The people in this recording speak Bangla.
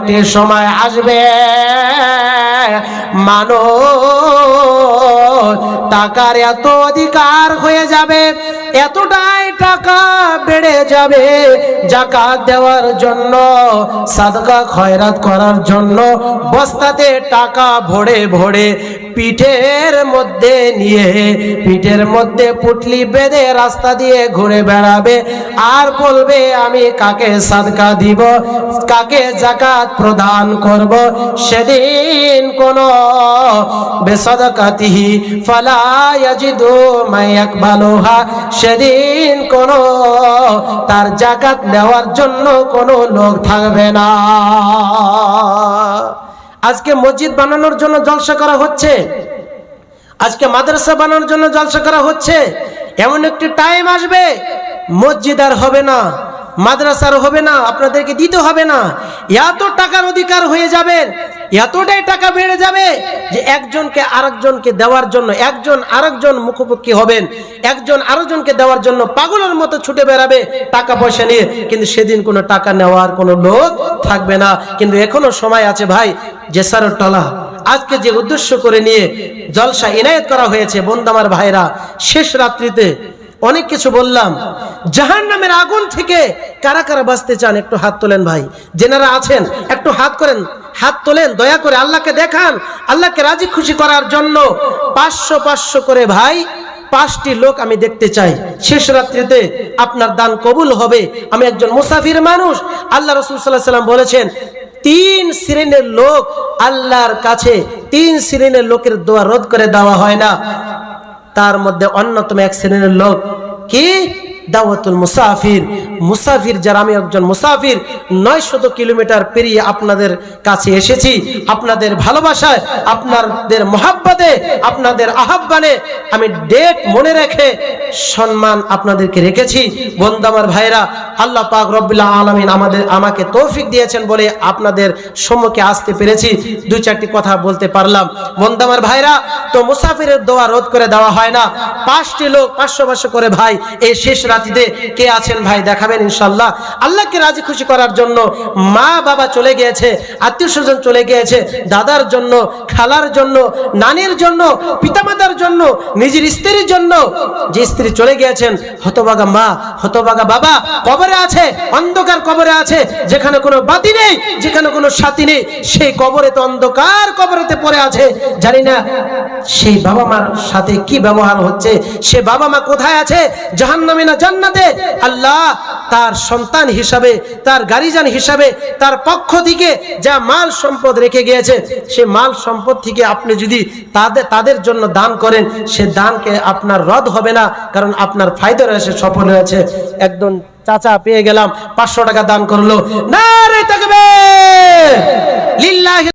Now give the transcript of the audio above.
একটি সময় আসবে মানুষ টাকার এত অধিকার হয়ে যাবে, এতটাই টাকা বেড়ে যাবে, যাকাত দেওয়ার জন্য, সাদকা খয়রাত করার জন্য বস্তাতে টাকা ভরে ভরে পিঠের মধ্যে নিয়ে, পিঠের মধ্যে পুটলি বেঁধে রাস্তা দিয়ে ঘুরে বেড়াবে আর বলবে আমি কাকে সাদকা দিব, কাকে যাকাত প্রদান করব। সেদিন কোন বেসাদাকাতিহি ফালা ইয়াজিদু মা ইয়াকবালুহা, সেদিন কোন তার যাকাত নেওয়ার জন্য কোনো লোক থাকবে না। আজকে মসজিদ বানানোর জন্য জলসা করা হচ্ছে, আজকে মাদ্রাসা বানানোর জন্য জলসা করা হচ্ছে। এমন একটি টাইম আসবে মসজিদ আর হবে না, মাদ্রাসার হবে না, আপনাদেরকে দিতে হবে না। এত টাকার অধিকার হয়ে যাবে, এতটাই টাকা বেড়ে যাবে যে একজনকে আরেকজনকে দেওয়ার জন্য, একজন আরেকজন মুখোমুখি হবেন, একজন আরেকজনকে দেওয়ার জন্য পাগলের মতো ছুটে বেড়াবে টাকা পয়সা নিয়ে, কিন্তু সেদিন কোনো টাকা নেওয়ার কোনো লোক থাকবে না। কিন্তু এখনো সময় আছে ভাই। জেসারর টলা আজকে যে উদ্দেশ্য করে নিয়ে জলসা ইনায়েত করা হয়েছে, বন্ধু আমার ভাইরা, শেষ রাত্রিতে অনেক কিছু বললাম। জাহান্নামের আগুন থেকে কারা কারা বাঁচতে চান একটু হাত তোলেন ভাই, যেনারা আছেন একটু হাত করেন, হাত তোলেন, দয়া করে আল্লাহকে দেখান, আল্লাহকে রাজি খুশি করার জন্য 500 করে ভাই, 5টি লোক আমি দেখতে চাই। শেষ রাত্রিতে আপনার দান কবুল হবে। আমি একজন মুসাফির মানুষ, আল্লাহ রাসূল সাল্লাল্লাহু আলাইহি ওয়াসাল্লাম বলেছেন 3 শ্রেণীর লোক আল্লাহর কাছে, 3 শ্রেণীর লোকের দোয়া রদ করে দেওয়া হয় না। তার মধ্যে অন্যতম এক শ্রেণীর লোক কি? দাওয়াতুল মুসাফির। মুসাফির যারা, আমি একজন মুসাফির, 900 কিলোমিটার পেরিয়ে আপনাদের কাছে এসেছি, আপনাদের ভালোবাসায়, আপনাদের মহাব্বতে, আপনাদের আহ্বানে আমি ডেট মনে রেখে সম্মান আপনাদেরকে রেখেছি। বন্ধু আমার ভাইরা, আল্লাহ পাক রব্বুল আলামিন আমাকে তৌফিক দিয়েছেন বলে আপনাদের সম্মুখে আসতে পেরেছি, 2-4টি কথা বলতে পারলাম। বন্ধু আমার ভাইরা, তো মুসাফিরের দোয়া রদ করে দেওয়া হয় না। 5টি লোক 500 করে ভাই এই শেষ রাতিতে কে আছেন ভাই দেখাবেন ইনশাআল্লাহ। আল্লাহকে রাজি খুশি করার জন্য মা বাবা চলে গিয়েছে, আত্মীয় স্বজন চলে গিয়েছে, দাদার জন্য, খালার জন্য, নানির জন্য, পিতামাতার জন্য, নিজের স্ত্রীর জন্য। যে স্ত্রী চলে গিয়েছেন, হতভাগা মা, হতভাগা বাবা কবরে আছে, অন্ধকার কবরে আছে, যেখানে কোনো বাতি নেই, যেখানে কোনো সাথী নেই, সেই কবরে তো অন্ধকার কবরেতে পড়ে আছে। জানি না সেই বাবা মার সাথে কি ব্যবহার হচ্ছে, সে বাবা মা কোথায় আছে, জাহান্নামে না জান্নাতে। আল্লাহ তার সন্তান হিসাবে, তার গার্জিয়ান হিসাবে তার পক্ষ থেকে যা মাল সম্পদ রেখে গিয়েছে, সে মাল সম্পদ থেকে আপনি যদি তাদের জন্য দান করেন, সে দানকে আপনার রদ হবে না, কারণ আপনার ফায়দা রয়েছে, সফল হয়েছে। একজন চাচা পেয়ে গেলাম 500 টাকা দান করলো, নারে তাকবীর লিল্লাহি।